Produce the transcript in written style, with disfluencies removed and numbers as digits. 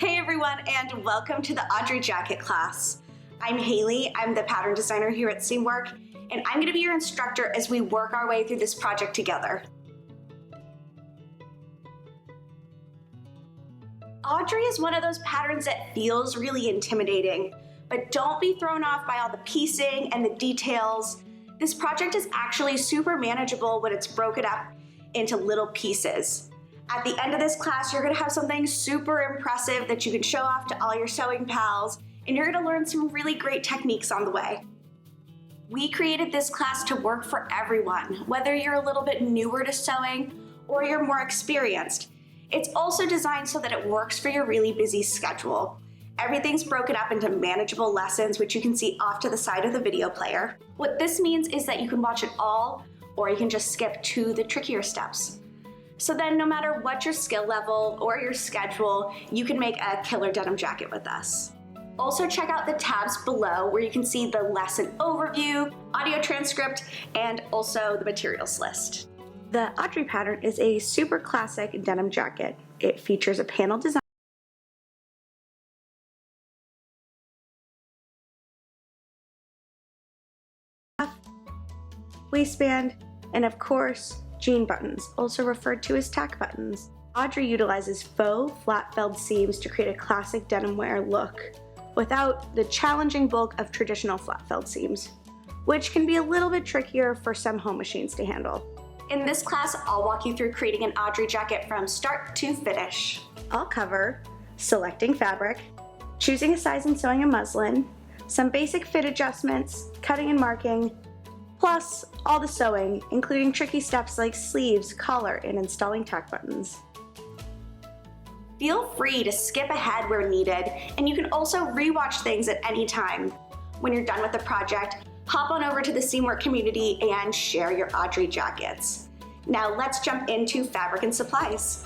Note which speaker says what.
Speaker 1: Hey everyone, and welcome to the Audrey Jacket class. I'm Haley, I'm the pattern designer here at Seamwork, and I'm gonna be your instructor as we work our way through this project together. Audrey is one of those patterns that feels really intimidating, but don't be thrown off by all the piecing and the details. This project is actually super manageable when it's broken up into little pieces. At the end of this class, you're gonna have something super impressive that you can show off to all your sewing pals, and you're gonna learn some really great techniques on the way. We created this class to work for everyone, whether you're a little bit newer to sewing or you're more experienced. It's also designed so that it works for your really busy schedule. Everything's broken up into manageable lessons, which you can see off to the side of the video player. What this means is that you can watch it all, or you can just skip to the trickier steps. So then no matter what your skill level or your schedule, you can make a killer denim jacket with us. Also check out the tabs below where you can see the lesson overview, audio transcript, and also the materials list. The Audrey pattern is a super classic denim jacket. It features a panel design, waistband, and of course, jean buttons, also referred to as tack buttons. Audrey utilizes faux flat-felled seams to create a classic denim wear look without the challenging bulk of traditional flat-felled seams, which can be a little bit trickier for some home machines to handle. In this class, I'll walk you through creating an Audrey jacket from start to finish. I'll cover selecting fabric, choosing a size and sewing a muslin, some basic fit adjustments, cutting and marking, plus all the sewing, including tricky steps like sleeves, collar, and installing tack buttons. Feel free to skip ahead where needed, and you can also rewatch things at any time. When you're done with the project, hop on over to the Seamwork community and share your Audrey jackets. Now let's jump into fabric and supplies.